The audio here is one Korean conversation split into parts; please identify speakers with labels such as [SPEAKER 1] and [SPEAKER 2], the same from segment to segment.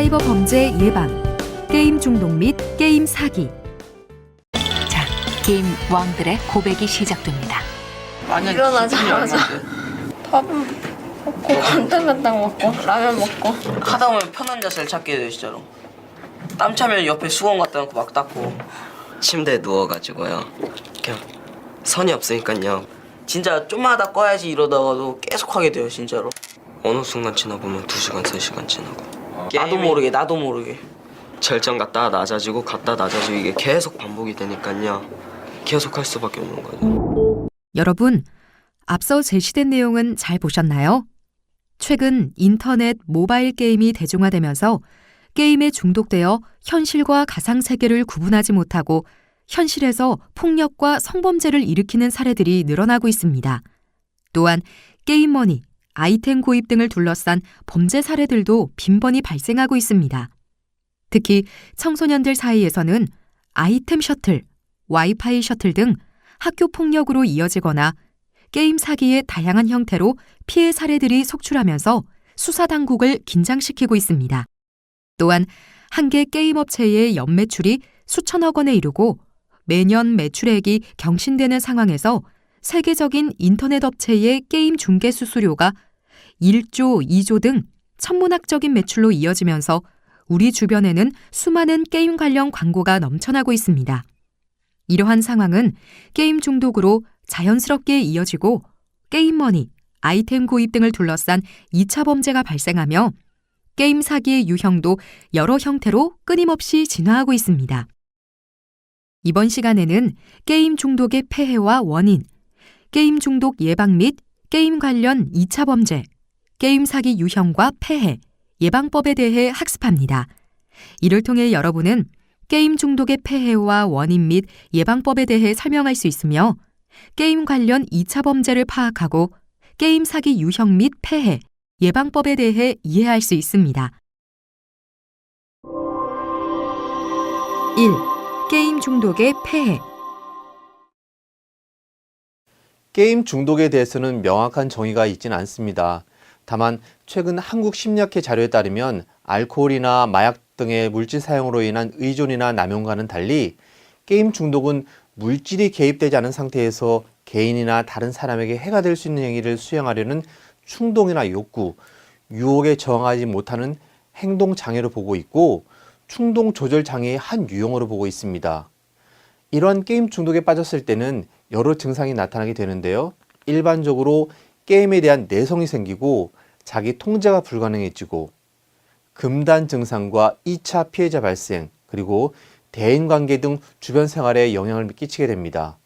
[SPEAKER 1] 사이버 범죄 예방, 게임 중독 및 게임 사기.
[SPEAKER 2] 자, 게임 왕들의 고백이 시작됩니다.
[SPEAKER 3] 일어나자마자 밥은 먹고 간단간단 먹고 라면 먹고
[SPEAKER 4] 하다 보면 편한 자세를 찾게 돼요, 진짜로. 땀 차면 옆에 수건 갖다 놓고 막 닦고.
[SPEAKER 5] 침대에 누워가지고요. 그냥 선이 없으니까요.
[SPEAKER 4] 진짜 좀만 하다 꺼야지 이러다가도 계속 하게 돼요, 진짜로.
[SPEAKER 5] 어느 순간 지나보면 2시간, 3시간 지나고.
[SPEAKER 4] 나도 모르게.
[SPEAKER 5] 절정 갔다 낮아지고 갔다 낮아지고 이게 계속 반복이 되니까요. 계속 할 수밖에 없는 거죠.
[SPEAKER 1] 여러분, 앞서 제시된 내용은 잘 보셨나요? 최근 인터넷 모바일 게임이 대중화되면서 게임에 중독되어 현실과 가상세계를 구분하지 못하고 현실에서 폭력과 성범죄를 일으키는 사례들이 늘어나고 있습니다. 또한 게임머니, 아이템 구입 등을 둘러싼 범죄 사례들도 빈번히 발생하고 있습니다. 특히 청소년들 사이에서는 아이템 셔틀, 와이파이 셔틀 등 학교 폭력으로 이어지거나 게임 사기의 다양한 형태로 피해 사례들이 속출하면서 수사당국을 긴장시키고 있습니다. 또한 한 개 게임 업체의 연매출이 수천억 원에 이르고 매년 매출액이 경신되는 상황에서 세계적인 인터넷 업체의 게임 중개 수수료가 1조, 2조 등 천문학적인 매출로 이어지면서 우리 주변에는 수많은 게임 관련 광고가 넘쳐나고 있습니다. 이러한 상황은 게임 중독으로 자연스럽게 이어지고 게임머니, 아이템 구입 등을 둘러싼 2차 범죄가 발생하며 게임 사기의 유형도 여러 형태로 끊임없이 진화하고 있습니다. 이번 시간에는 게임 중독의 폐해와 원인, 게임 중독 예방 및 게임 관련 2차 범죄, 게임 사기 유형과 폐해, 예방법에 대해 학습합니다. 이를 통해 여러분은 게임 중독의 폐해와 원인 및 예방법에 대해 설명할 수 있으며 게임 관련 2차 범죄를 파악하고 게임 사기 유형 및 폐해, 예방법에 대해 이해할 수 있습니다. 1. 게임 중독의 폐해.
[SPEAKER 6] 게임 중독에 대해서는 명확한 정의가 있지는 않습니다. 다만 최근 한국심리학회 자료에 따르면 알코올이나 마약 등의 물질 사용으로 인한 의존이나 남용과는 달리 게임 중독은 물질이 개입되지 않은 상태에서 개인이나 다른 사람에게 해가 될 수 있는 행위를 수행하려는 충동이나 욕구, 유혹에 저항하지 못하는 행동 장애로 보고 있고 충동 조절 장애의 한 유형으로 보고 있습니다. 이러한 게임 중독에 빠졌을 때는 여러 증상이 나타나게 되는데요. 일반적으로 게임에 대한 내성이 생기고 자기 통제가 불가능해지고 금단 증상과 2차 피해자 발생, 그리고 대인관계 등 주변 생활에 영향을 끼치게 됩니다.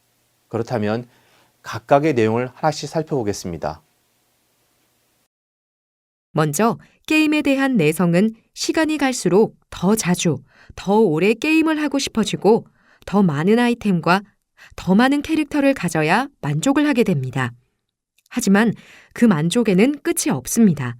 [SPEAKER 6] 그렇다면 각각의 내용을 하나씩 살펴보겠습니다.
[SPEAKER 1] 먼저 게임에 대한 내성은 시간이 갈수록 더 자주, 더 오래 게임을 하고 싶어지고 더 많은 아이템과 더 많은 캐릭터를 가져야 만족을 하게 됩니다. 하지만 그 만족에는 끝이 없습니다.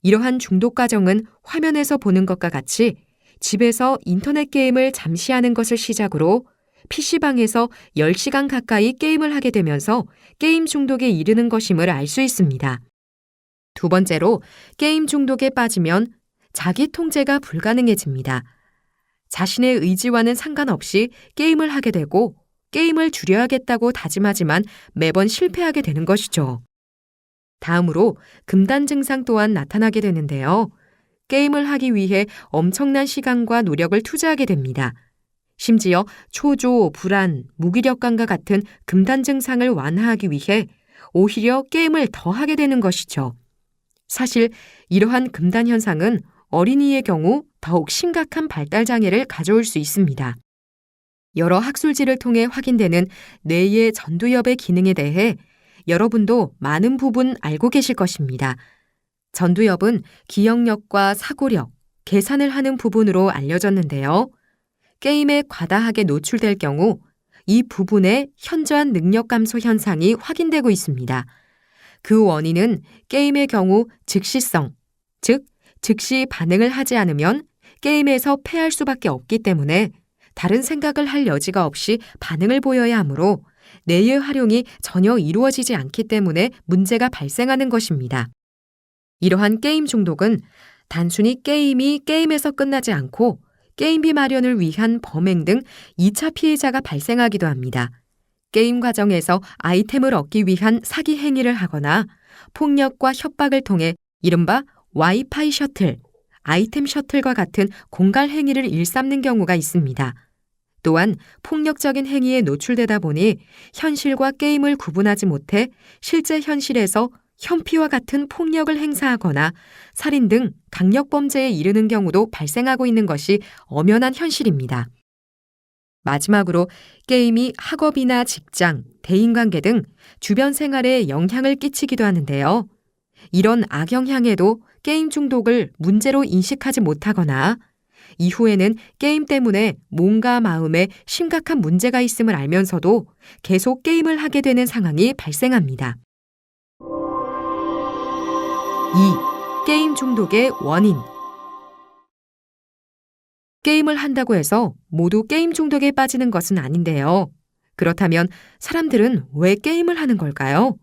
[SPEAKER 1] 이러한 중독 과정은 화면에서 보는 것과 같이 집에서 인터넷 게임을 잠시 하는 것을 시작으로 PC방에서 10시간 가까이 게임을 하게 되면서 게임 중독에 이르는 것임을 알 수 있습니다. 두 번째로 게임 중독에 빠지면 자기 통제가 불가능해집니다. 자신의 의지와는 상관없이 게임을 하게 되고 게임을 줄여야겠다고 다짐하지만 매번 실패하게 되는 것이죠. 다음으로 금단 증상 또한 나타나게 되는데요. 게임을 하기 위해 엄청난 시간과 노력을 투자하게 됩니다. 심지어 초조, 불안, 무기력감과 같은 금단 증상을 완화하기 위해 오히려 게임을 더 하게 되는 것이죠. 사실 이러한 금단 현상은 어린이의 경우 더욱 심각한 발달 장애를 가져올 수 있습니다. 여러 학술지를 통해 확인되는 뇌의 전두엽의 기능에 대해 여러분도 많은 부분 알고 계실 것입니다. 전두엽은 기억력과 사고력, 계산을 하는 부분으로 알려졌는데요. 게임에 과다하게 노출될 경우 이 부분의 현저한 능력 감소 현상이 확인되고 있습니다. 그 원인은 게임의 경우 즉시성, 즉 즉시 반응을 하지 않으면 게임에서 패할 수밖에 없기 때문에 다른 생각을 할 여지가 없이 반응을 보여야 하므로 뇌의 활용이 전혀 이루어지지 않기 때문에 문제가 발생하는 것입니다. 이러한 게임 중독은 단순히 게임이 게임에서 끝나지 않고 게임비 마련을 위한 범행 등 2차 피해자가 발생하기도 합니다. 게임 과정에서 아이템을 얻기 위한 사기 행위를 하거나 폭력과 협박을 통해 이른바 와이파이 셔틀, 아이템 셔틀과 같은 공갈 행위를 일삼는 경우가 있습니다. 또한 폭력적인 행위에 노출되다 보니 현실과 게임을 구분하지 못해 실제 현실에서 현피와 같은 폭력을 행사하거나 살인 등 강력범죄에 이르는 경우도 발생하고 있는 것이 엄연한 현실입니다. 마지막으로 게임이 학업이나 직장, 대인관계 등 주변 생활에 영향을 끼치기도 하는데요. 이런 악영향에도 게임 중독을 문제로 인식하지 못하거나 이후에는 게임 때문에 몸과 마음에 심각한 문제가 있음을 알면서도 계속 게임을 하게 되는 상황이 발생합니다. 2. 게임 중독의 원인. 게임을 한다고 해서 모두 게임 중독에 빠지는 것은 아닌데요. 그렇다면 사람들은 왜 게임을 하는 걸까요?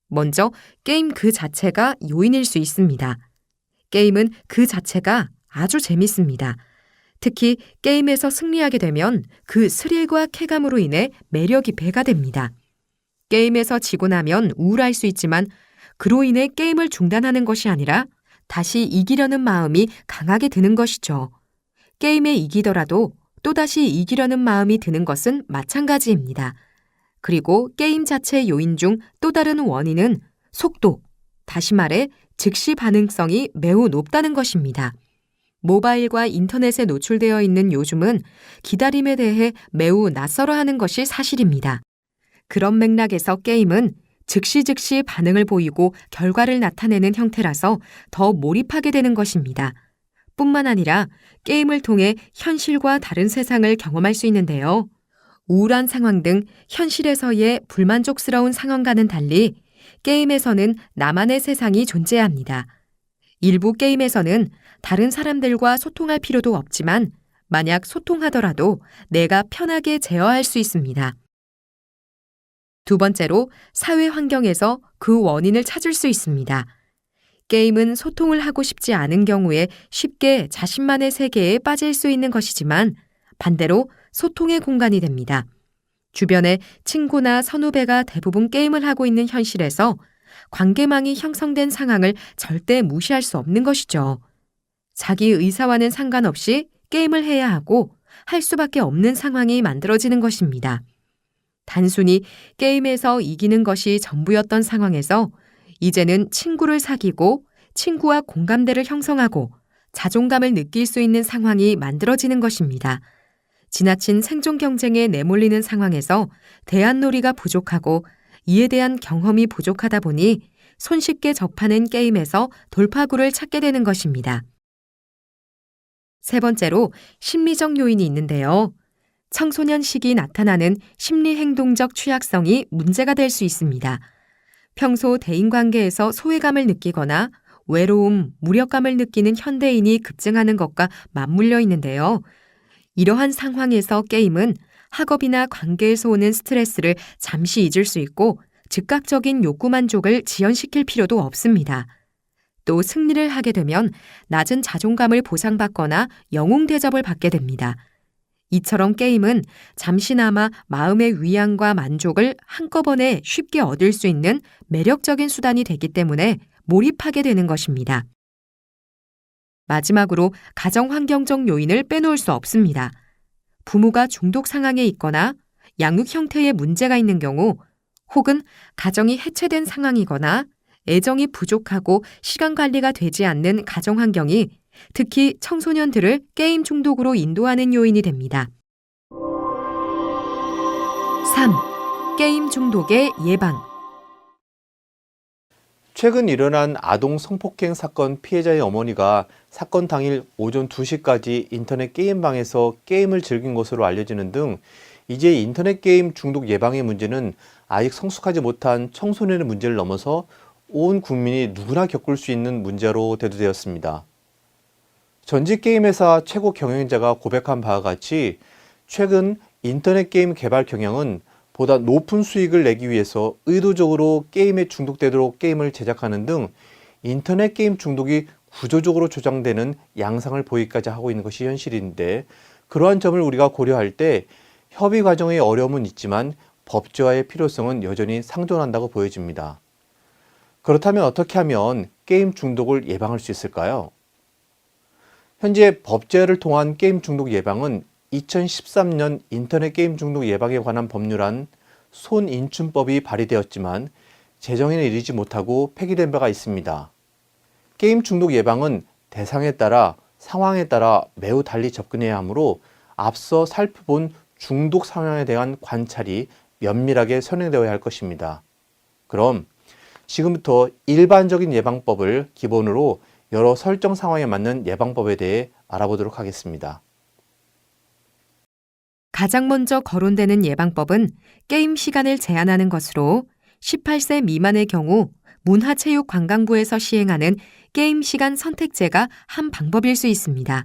[SPEAKER 1] 먼저 게임 그 자체가 요인일 수 있습니다. 게임은 그 자체가 아주 재밌습니다. 특히 게임에서 승리하게 되면 그 스릴과 쾌감으로 인해 매력이 배가 됩니다. 게임에서 지고 나면 우울할 수 있지만 그로 인해 게임을 중단하는 것이 아니라 다시 이기려는 마음이 강하게 드는 것이죠. 게임에 이기더라도 또다시 이기려는 마음이 드는 것은 마찬가지입니다. 그리고 게임 자체 요인 중 또 다른 원인은 속도, 다시 말해 즉시 반응성이 매우 높다는 것입니다. 모바일과 인터넷에 노출되어 있는 요즘은 기다림에 대해 매우 낯설어하는 것이 사실입니다. 그런 맥락에서 게임은 즉시 반응을 보이고 결과를 나타내는 형태라서 더 몰입하게 되는 것입니다. 뿐만 아니라 게임을 통해 현실과 다른 세상을 경험할 수 있는데요. 우울한 상황 등 현실에서의 불만족스러운 상황과는 달리 게임에서는 나만의 세상이 존재합니다. 일부 게임에서는 다른 사람들과 소통할 필요도 없지만 만약 소통하더라도 내가 편하게 제어할 수 있습니다. 두 번째로 사회 환경에서 그 원인을 찾을 수 있습니다. 게임은 소통을 하고 싶지 않은 경우에 쉽게 자신만의 세계에 빠질 수 있는 것이지만 반대로 소통의 공간이 됩니다. 주변에 친구나 선후배가 대부분 게임을 하고 있는 현실에서 관계망이 형성된 상황을 절대 무시할 수 없는 것이죠. 자기 의사와는 상관없이 게임을 해야 하고 할 수밖에 없는 상황이 만들어지는 것입니다. 단순히 게임에서 이기는 것이 전부였던 상황에서 이제는 친구를 사귀고 친구와 공감대를 형성하고 자존감을 느낄 수 있는 상황이 만들어지는 것입니다. 지나친 생존 경쟁에 내몰리는 상황에서 대안놀이가 부족하고 이에 대한 경험이 부족하다 보니 손쉽게 접하는 게임에서 돌파구를 찾게 되는 것입니다. 세 번째로 심리적 요인이 있는데요. 청소년 시기 나타나는 심리행동적 취약성이 문제가 될 수 있습니다. 평소 대인관계에서 소외감을 느끼거나 외로움, 무력감을 느끼는 현대인이 급증하는 것과 맞물려 있는데요. 이러한 상황에서 게임은 학업이나 관계에서 오는 스트레스를 잠시 잊을 수 있고 즉각적인 욕구 만족을 지연시킬 필요도 없습니다. 또 승리를 하게 되면 낮은 자존감을 보상받거나 영웅 대접을 받게 됩니다. 이처럼 게임은 잠시나마 마음의 위안과 만족을 한꺼번에 쉽게 얻을 수 있는 매력적인 수단이 되기 때문에 몰입하게 되는 것입니다. 마지막으로 가정 환경적 요인을 빼놓을 수 없습니다. 부모가 중독 상황에 있거나 양육 형태에 문제가 있는 경우 혹은 가정이 해체된 상황이거나 애정이 부족하고 시간 관리가 되지 않는 가정 환경이 특히 청소년들을 게임 중독으로 인도하는 요인이 됩니다. 3. 게임 중독의 예방.
[SPEAKER 6] 최근 일어난 아동 성폭행 사건 피해자의 어머니가 사건 당일 오전 2시까지 인터넷 게임방에서 게임을 즐긴 것으로 알려지는 등 이제 인터넷 게임 중독 예방의 문제는 아직 성숙하지 못한 청소년의 문제를 넘어서 온 국민이 누구나 겪을 수 있는 문제로 대두되었습니다. 전직 게임 회사 최고 경영자가 고백한 바와 같이 최근 인터넷 게임 개발 경영은 보다 높은 수익을 내기 위해서 의도적으로 게임에 중독되도록 게임을 제작하는 등 인터넷 게임 중독이 구조적으로 조장되는 양상을 보이기까지 하고 있는 것이 현실인데, 그러한 점을 우리가 고려할 때 협의 과정의 어려움은 있지만 법제화의 필요성은 여전히 상존한다고 보여집니다. 그렇다면 어떻게 하면 게임 중독을 예방할 수 있을까요? 현재 법제화를 통한 게임 중독 예방은 2013년 인터넷 게임 중독 예방에 관한 법률안 손인춘법이 발의되었지만 제정에 이르지 못하고 폐기된 바가 있습니다. 게임 중독 예방은 대상에 따라 상황에 따라 매우 달리 접근해야 하므로 앞서 살펴본 중독 상황에 대한 관찰이 면밀하게 선행되어야 할 것입니다. 그럼 지금부터 일반적인 예방법을 기본으로 여러 설정 상황에 맞는 예방법에 대해 알아보도록 하겠습니다.
[SPEAKER 1] 가장 먼저 거론되는 예방법은 게임 시간을 제한하는 것으로 18세 미만의 경우 문화체육관광부에서 시행하는 게임 시간 선택제가 한 방법일 수 있습니다.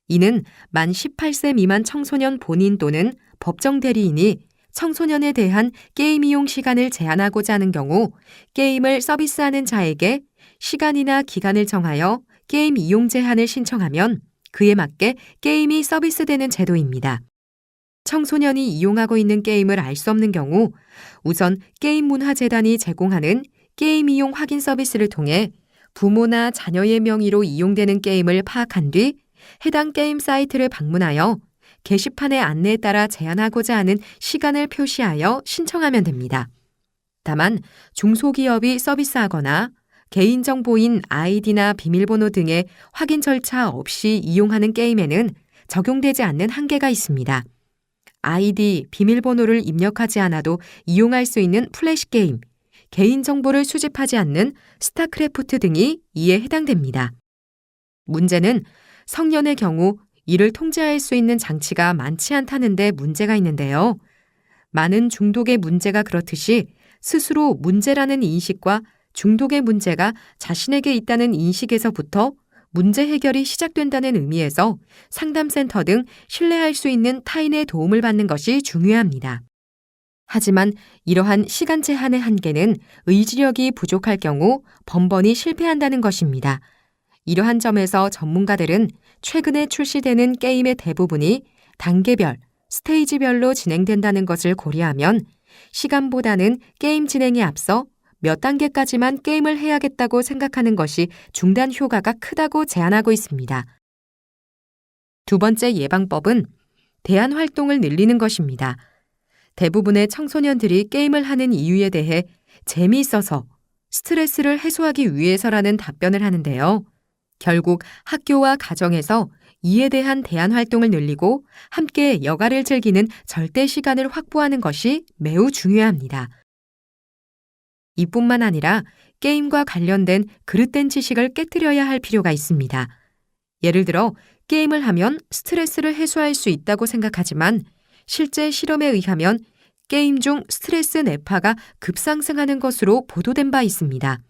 [SPEAKER 1] 이는 만 18세 미만 청소년 본인 또는 법정 대리인이 청소년에 대한 게임 이용 시간을 제한하고자 하는 경우 게임을 서비스하는 자에게 시간이나 기간을 정하여 게임 이용 제한을 신청하면 그에 맞게 게임이 서비스되는 제도입니다. 청소년이 이용하고 있는 게임을 알 수 없는 경우 우선 게임문화재단이 제공하는 게임 이용 확인 서비스를 통해 부모나 자녀의 명의로 이용되는 게임을 파악한 뒤 해당 게임 사이트를 방문하여 게시판의 안내에 따라 제한하고자 하는 시간을 표시하여 신청하면 됩니다. 다만 중소기업이 서비스하거나 개인정보인 아이디나 비밀번호 등의 확인 절차 없이 이용하는 게임에는 적용되지 않는 한계가 있습니다. 아이디, 비밀번호를 입력하지 않아도 이용할 수 있는 플래시 게임, 개인정보를 수집하지 않는 스타크래프트 등이 이에 해당됩니다. 문제는 성년의 경우 이를 통제할 수 있는 장치가 많지 않다는 데 문제가 있는데요. 많은 중독의 문제가 그렇듯이 스스로 문제라는 인식과 중독의 문제가 자신에게 있다는 인식에서부터 문제 해결이 시작된다는 의미에서 상담센터 등 신뢰할 수 있는 타인의 도움을 받는 것이 중요합니다. 하지만 이러한 시간 제한의 한계는 의지력이 부족할 경우 번번이 실패한다는 것입니다. 이러한 점에서 전문가들은 최근에 출시되는 게임의 대부분이 단계별, 스테이지별로 진행된다는 것을 고려하면 시간보다는 게임 진행에 앞서 몇 단계까지만 게임을 해야겠다고 생각하는 것이 중단 효과가 크다고 제안하고 있습니다. 두 번째 예방법은 대안 활동을 늘리는 것입니다. 대부분의 청소년들이 게임을 하는 이유에 대해 재미있어서, 스트레스를 해소하기 위해서라는 답변을 하는데요. 결국 학교와 가정에서 이에 대한 대안 활동을 늘리고 함께 여가를 즐기는 절대 시간을 확보하는 것이 매우 중요합니다. 이뿐만 아니라 게임과 관련된 그릇된 지식을 깨뜨려야 할 필요가 있습니다. 예를 들어 게임을 하면 스트레스를 해소할 수 있다고 생각하지만 실제 실험에 의하면 게임 중 스트레스 뇌파가 급상승하는 것으로 보도된 바 있습니다.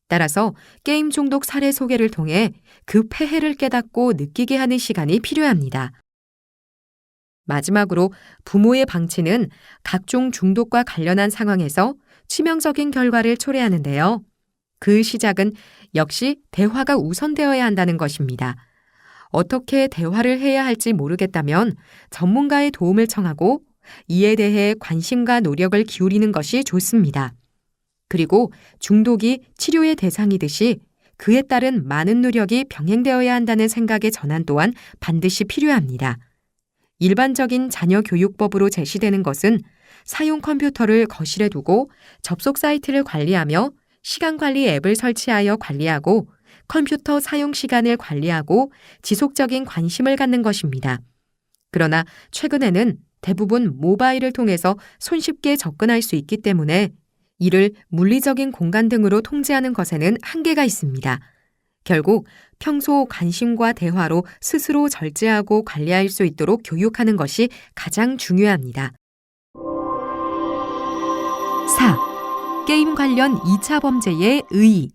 [SPEAKER 1] 따라서 게임 중독 사례 소개를 통해 그 폐해를 깨닫고 느끼게 하는 시간이 필요합니다. 마지막으로 부모의 방치는 각종 중독과 관련한 상황에서 치명적인 결과를 초래하는데요. 그 시작은 역시 대화가 우선되어야 한다는 것입니다. 어떻게 대화를 해야 할지 모르겠다면 전문가의 도움을 청하고 이에 대해 관심과 노력을 기울이는 것이 좋습니다. 그리고 중독이 치료의 대상이듯이 그에 따른 많은 노력이 병행되어야 한다는 생각의 전환 또한 반드시 필요합니다. 일반적인 자녀 교육법으로 제시되는 것은 사용 컴퓨터를 거실에 두고 접속 사이트를 관리하며 시간 관리 앱을 설치하여 관리하고 컴퓨터 사용 시간을 관리하고 지속적인 관심을 갖는 것입니다. 그러나 최근에는 대부분 모바일을 통해서 손쉽게 접근할 수 있기 때문에 이를 물리적인 공간 등으로 통제하는 것에는 한계가 있습니다. 결국 평소 관심과 대화로 스스로 절제하고 관리할 수 있도록 교육하는 것이 가장 중요합니다. 4. 게임 관련 2차 범죄의 의의.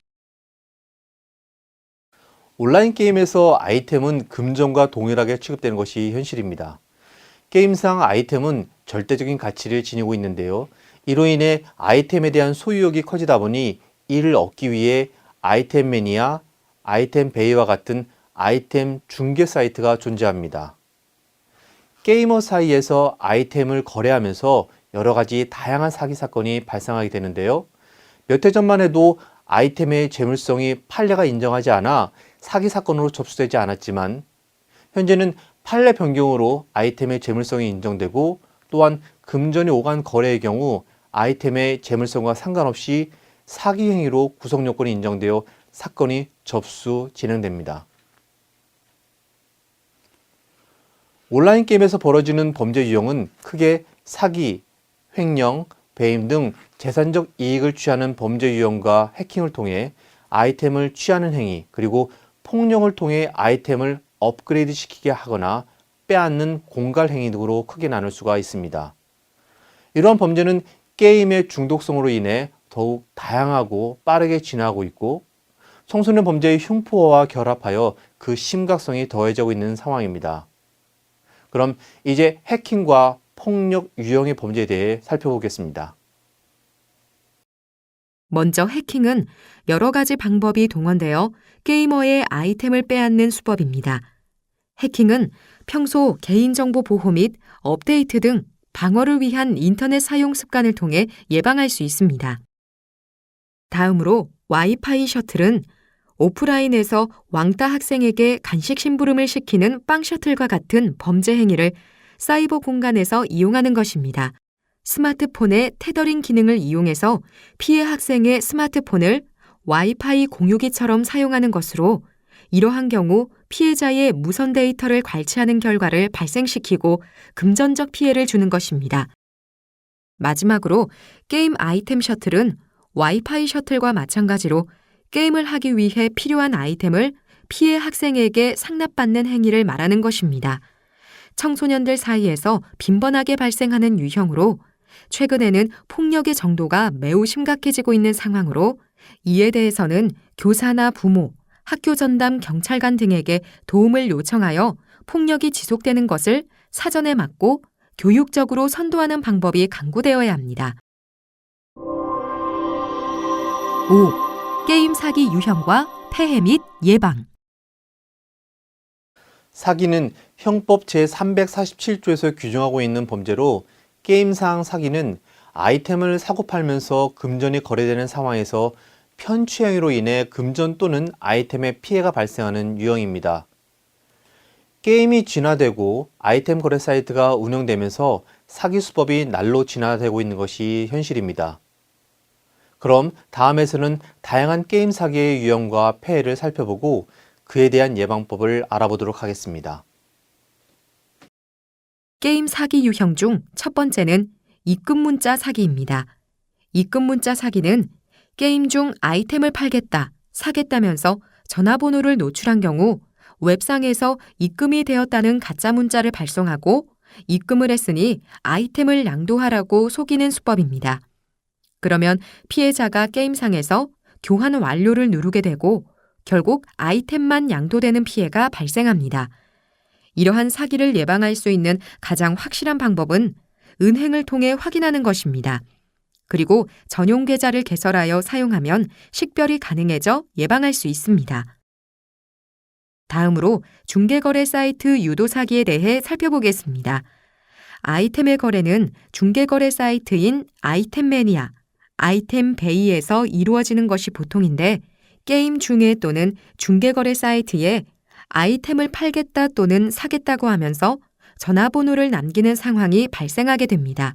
[SPEAKER 6] 온라인 게임에서 아이템은 금전과 동일하게 취급되는 것이 현실입니다. 게임상 아이템은 절대적인 가치를 지니고 있는데요. 이로 인해 아이템에 대한 소유욕이 커지다 보니 이를 얻기 위해 아이템 매니아, 아이템 베이와 같은 아이템 중개 사이트가 존재합니다. 게이머 사이에서 아이템을 거래하면서 여러 가지 다양한 사기 사건이 발생하게 되는데요. 몇 해 전만 해도 아이템의 재물성이 판례가 인정하지 않아 사기 사건으로 접수되지 않았지만 현재는 판례 변경으로 아이템의 재물성이 인정되고 또한 금전이 오간 거래의 경우 아이템의 재물성과 상관없이 사기 행위로 구속 요건이 인정되어 사건이 접수 진행됩니다. 온라인 게임에서 벌어지는 범죄 유형은 크게 사기, 횡령, 배임 등 재산적 이익을 취하는 범죄 유형과 해킹을 통해 아이템을 취하는 행위, 그리고 폭력을 통해 아이템을 업그레이드 시키게 하거나 빼앗는 공갈 행위 등으로 크게 나눌 수가 있습니다. 이러한 범죄는 게임의 중독성으로 인해 더욱 다양하고 빠르게 진화하고 있고 청소년 범죄의 흉포와 결합하여 그 심각성이 더해지고 있는 상황입니다. 그럼 이제 해킹과 폭력 유형의 범죄에 대해 살펴보겠습니다.
[SPEAKER 1] 먼저 해킹은 여러 가지 방법이 동원되어 게이머의 아이템을 빼앗는 수법입니다. 해킹은 평소 개인정보 보호 및 업데이트 등 방어를 위한 인터넷 사용 습관을 통해 예방할 수 있습니다. 다음으로 와이파이 셔틀은 오프라인에서 왕따 학생에게 간식 심부름을 시키는 빵 셔틀과 같은 범죄 행위를 사이버 공간에서 이용하는 것입니다. 스마트폰의 테더링 기능을 이용해서 피해 학생의 스마트폰을 와이파이 공유기처럼 사용하는 것으로 이러한 경우 피해자의 무선 데이터를 괄치하는 결과를 발생시키고 금전적 피해를 주는 것입니다. 마지막으로 게임 아이템 셔틀은 와이파이 셔틀과 마찬가지로 게임을 하기 위해 필요한 아이템을 피해 학생에게 상납받는 행위를 말하는 것입니다. 청소년들 사이에서 빈번하게 발생하는 유형으로 최근에는 폭력의 정도가 매우 심각해지고 있는 상황으로 이에 대해서는 교사나 부모, 학교 전담 경찰관 등에게 도움을 요청하여 폭력이 지속되는 것을 사전에 막고 교육적으로 선도하는 방법이 강구되어야 합니다. 5. 게임 사기 유형과 폐해 및 예방.
[SPEAKER 6] 사기는 형법 제347조에서 규정하고 있는 범죄로 게임상 사기는 아이템을 사고 팔면서 금전이 거래되는 상황에서 편취 행위로 인해 금전 또는 아이템의 피해가 발생하는 유형입니다. 게임이 진화되고 아이템 거래 사이트가 운영되면서 사기 수법이 날로 진화되고 있는 것이 현실입니다. 그럼 다음에서는 다양한 게임 사기의 유형과 폐해를 살펴보고 그에 대한 예방법을 알아보도록 하겠습니다.
[SPEAKER 1] 게임 사기 유형 중 첫 번째는 입금 문자 사기입니다. 입금 문자 사기는 게임 중 아이템을 팔겠다, 사겠다면서 전화번호를 노출한 경우 웹상에서 입금이 되었다는 가짜 문자를 발송하고 입금을 했으니 아이템을 양도하라고 속이는 수법입니다. 그러면 피해자가 게임상에서 교환 완료를 누르게 되고 결국 아이템만 양도되는 피해가 발생합니다. 이러한 사기를 예방할 수 있는 가장 확실한 방법은 은행을 통해 확인하는 것입니다. 그리고 전용 계좌를 개설하여 사용하면 식별이 가능해져 예방할 수 있습니다. 다음으로 중개거래 사이트 유도 사기에 대해 살펴보겠습니다. 아이템의 거래는 중개거래 사이트인 아이템 매니아, 아이템 베이에서 이루어지는 것이 보통인데 게임 중에 또는 중개거래 사이트에 아이템을 팔겠다 또는 사겠다고 하면서 전화번호를 남기는 상황이 발생하게 됩니다.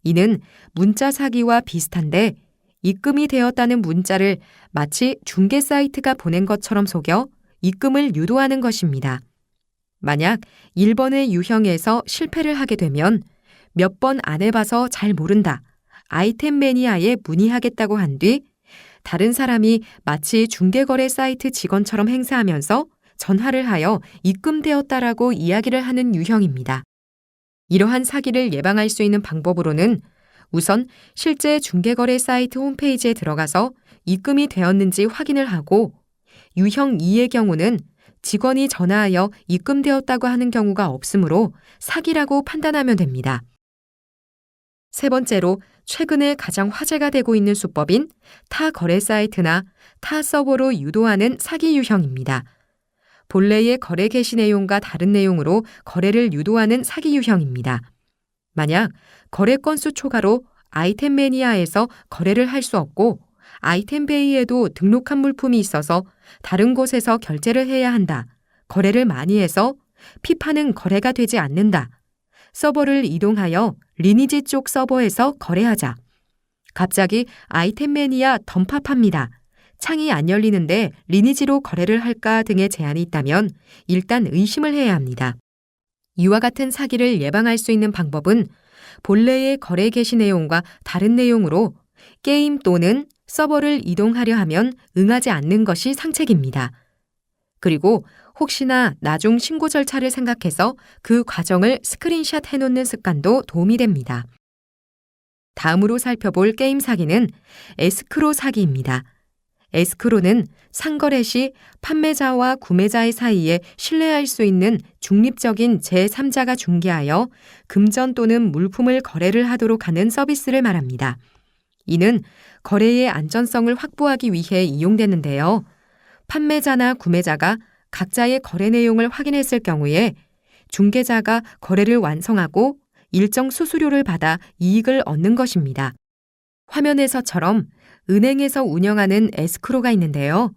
[SPEAKER 1] 이는 문자 사기와 비슷한데 입금이 되었다는 문자를 마치 중개 사이트가 보낸 것처럼 속여 입금을 유도하는 것입니다. 만약 1번의 유형에서 실패를 하게 되면 몇 번 안 해봐서 잘 모른다, 아이템 매니아에 문의하겠다고 한 뒤 다른 사람이 마치 중개거래 사이트 직원처럼 행세하면서 전화를 하여 입금되었다라고 이야기를 하는 유형입니다. 이러한 사기를 예방할 수 있는 방법으로는 우선 실제 중개거래 사이트 홈페이지에 들어가서 입금이 되었는지 확인을 하고 유형 2의 경우는 직원이 전화하여 입금되었다고 하는 경우가 없으므로 사기라고 판단하면 됩니다. 세 번째로 최근에 가장 화제가 되고 있는 수법인 타 거래 사이트나 타 서버로 유도하는 사기 유형입니다. 본래의 거래 게시 내용과 다른 내용으로 거래를 유도하는 사기 유형입니다. 만약 거래 건수 초과로 아이템 매니아에서 거래를 할 수 없고 아이템 베이에도 등록한 물품이 있어서 다른 곳에서 결제를 해야 한다. 거래를 많이 해서 피파는 거래가 되지 않는다. 서버를 이동하여 리니지 쪽 서버에서 거래하자. 갑자기 아이템 매니아 덤팝합니다. 창이 안 열리는데 리니지로 거래를 할까 등의 제한이 있다면 일단 의심을 해야 합니다. 이와 같은 사기를 예방할 수 있는 방법은 본래의 거래 게시 내용과 다른 내용으로 게임 또는 서버를 이동하려 하면 응하지 않는 것이 상책입니다. 그리고 혹시나 나중 신고 절차를 생각해서 그 과정을 스크린샷 해놓는 습관도 도움이 됩니다. 다음으로 살펴볼 게임 사기는 에스크로 사기입니다. 에스크로는 상거래 시 판매자와 구매자의 사이에 신뢰할 수 있는 중립적인 제3자가 중개하여 금전 또는 물품을 거래를 하도록 하는 서비스를 말합니다. 이는 거래의 안전성을 확보하기 위해 이용되는데요. 판매자나 구매자가 각자의 거래 내용을 확인했을 경우에 중개자가 거래를 완성하고 일정 수수료를 받아 이익을 얻는 것입니다. 화면에서처럼 은행에서 운영하는 에스크로가 있는데요.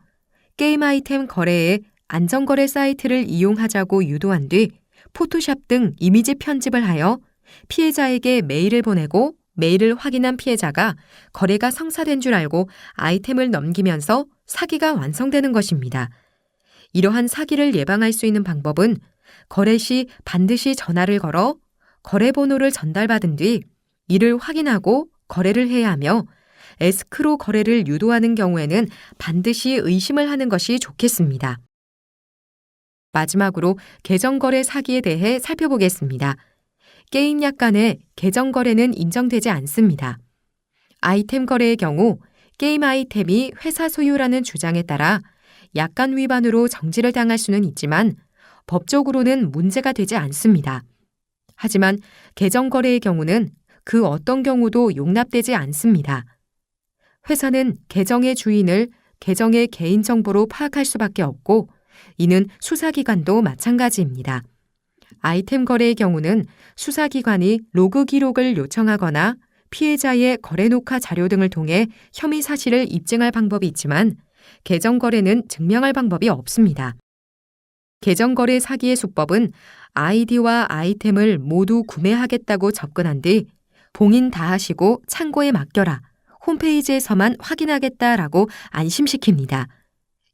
[SPEAKER 1] 게임 아이템 거래에 안전거래 사이트를 이용하자고 유도한 뒤 포토샵 등 이미지 편집을 하여 피해자에게 메일을 보내고 메일을 확인한 피해자가 거래가 성사된 줄 알고 아이템을 넘기면서 사기가 완성되는 것입니다. 이러한 사기를 예방할 수 있는 방법은 거래 시 반드시 전화를 걸어 거래 번호를 전달받은 뒤 이를 확인하고 거래를 해야 하며 에스크로 거래를 유도하는 경우에는 반드시 의심을 하는 것이 좋겠습니다. 마지막으로 계정거래 사기에 대해 살펴보겠습니다. 게임 약관에 계정거래는 인정되지 않습니다. 아이템 거래의 경우 게임 아이템이 회사 소유라는 주장에 따라 약관 위반으로 정지를 당할 수는 있지만 법적으로는 문제가 되지 않습니다. 하지만 계정거래의 경우는 그 어떤 경우도 용납되지 않습니다. 회사는 계정의 주인을 계정의 개인정보로 파악할 수밖에 없고 이는 수사기관도 마찬가지입니다. 아이템 거래의 경우는 수사기관이 로그 기록을 요청하거나 피해자의 거래 녹화 자료 등을 통해 혐의 사실을 입증할 방법이 있지만 계정 거래는 증명할 방법이 없습니다. 계정 거래 사기의 수법은 아이디와 아이템을 모두 구매하겠다고 접근한 뒤 봉인 다 하시고 창고에 맡겨라. 홈페이지에서만 확인하겠다라고 안심시킵니다.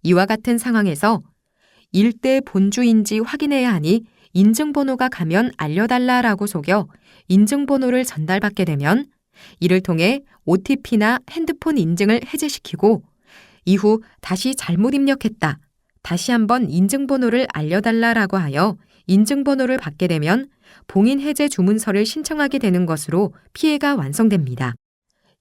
[SPEAKER 1] 이와 같은 상황에서 일대 본주인지 확인해야 하니 인증번호가 가면 알려달라라고 속여 인증번호를 전달받게 되면 이를 통해 OTP나 핸드폰 인증을 해제시키고 이후 다시 잘못 입력했다. 다시 한번 인증번호를 알려달라라고 하여 인증번호를 받게 되면 봉인 해제 주문서를 신청하게 되는 것으로 피해가 완성됩니다.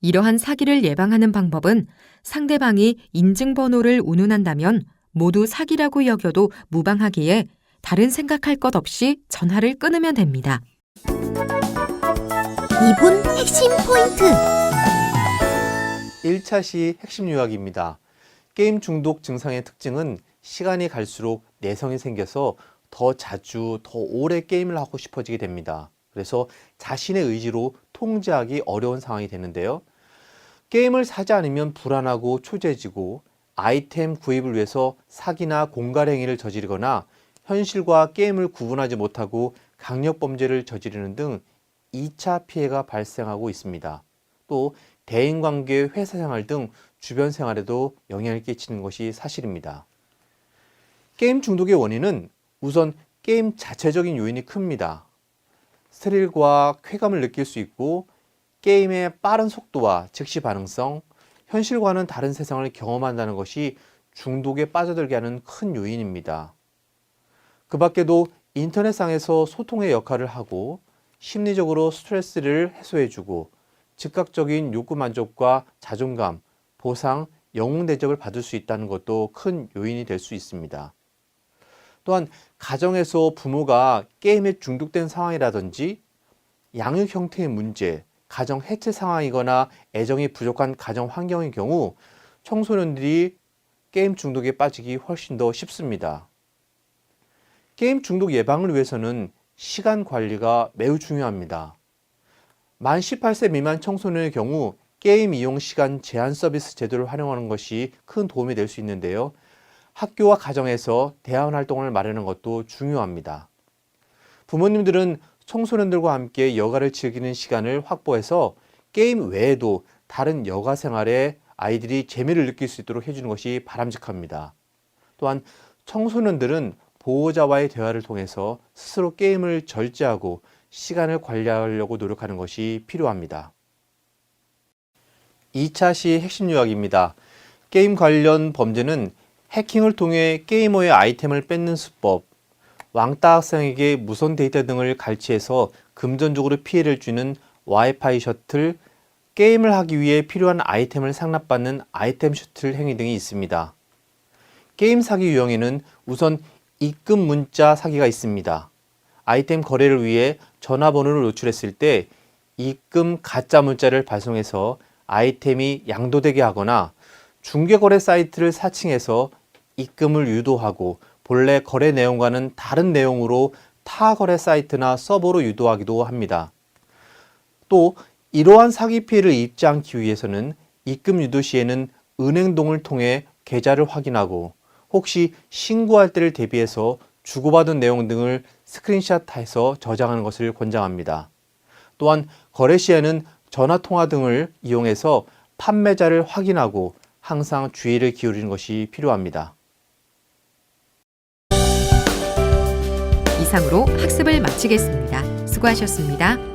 [SPEAKER 1] 이러한 사기를 예방하는 방법은 상대방이 인증번호를 운운한다면 모두 사기라고 여겨도 무방하기에 다른 생각할 것 없이 전화를 끊으면 됩니다.
[SPEAKER 7] 2분 핵심 포인트.
[SPEAKER 6] 1차 시 핵심 요약입니다. 게임 중독 증상의 특징은 시간이 갈수록 내성이 생겨서 더 자주, 더 오래 게임을 하고 싶어지게 됩니다. 그래서 자신의 의지로 통제하기 어려운 상황이 되는데요. 게임을 사지 않으면 불안하고 초조해지고 아이템 구입을 위해서 사기나 공갈 행위를 저지르거나 현실과 게임을 구분하지 못하고 강력범죄를 저지르는 등 2차 피해가 발생하고 있습니다. 또 대인관계, 회사 생활 등 주변 생활에도 영향을 끼치는 것이 사실입니다. 게임 중독의 원인은 우선 게임 자체적인 요인이 큽니다. 스릴과 쾌감을 느낄 수 있고 게임의 빠른 속도와 즉시 반응성, 현실과는 다른 세상을 경험한다는 것이 중독에 빠져들게 하는 큰 요인입니다. 그 밖에도 인터넷상에서 소통의 역할을 하고 심리적으로 스트레스를 해소해주고 즉각적인 욕구 만족과 자존감, 보상, 영웅 대접을 받을 수 있다는 것도 큰 요인이 될 수 있습니다. 또한 가정에서 부모가 게임에 중독된 상황이라든지 양육 형태의 문제, 가정 해체 상황이거나 애정이 부족한 가정 환경의 경우 청소년들이 게임 중독에 빠지기 훨씬 더 쉽습니다. 게임 중독 예방을 위해서는 시간 관리가 매우 중요합니다. 만 18세 미만 청소년의 경우 게임 이용 시간 제한 서비스 제도를 활용하는 것이 큰 도움이 될 수 있는데요. 학교와 가정에서 대안 활동을 마련하는 것도 중요합니다. 부모님들은 청소년들과 함께 여가를 즐기는 시간을 확보해서 게임 외에도 다른 여가 생활에 아이들이 재미를 느낄 수 있도록 해주는 것이 바람직합니다. 또한 청소년들은 보호자와의 대화를 통해서 스스로 게임을 절제하고 시간을 관리하려고 노력하는 것이 필요합니다. 2차 시 핵심 요약입니다. 게임 관련 범죄는 해킹을 통해 게이머의 아이템을 뺏는 수법, 왕따 학생에게 무선 데이터 등을 갈취해서 금전적으로 피해를 주는 와이파이 셔틀, 게임을 하기 위해 필요한 아이템을 상납받는 아이템 셔틀 행위 등이 있습니다. 게임 사기 유형에는 우선 입금 문자 사기가 있습니다. 아이템 거래를 위해 전화번호를 노출했을 때 입금 가짜 문자를 발송해서 아이템이 양도되게 하거나 중개거래 사이트를 사칭해서 입금을 유도하고 본래 거래 내용과는 다른 내용으로 타 거래 사이트나 서버로 유도하기도 합니다. 또 이러한 사기 피해를 입지 않기 위해서는 입금 유도 시에는 은행동을 통해 계좌를 확인하고 혹시 신고할 때를 대비해서 주고받은 내용 등을 스크린샷해서 저장하는 것을 권장합니다. 또한 거래 시에는 전화통화 등을 이용해서 판매자를 확인하고 항상 주의를 기울이는 것이 필요합니다.
[SPEAKER 1] 이상으로 학습을 마치겠습니다. 수고하셨습니다.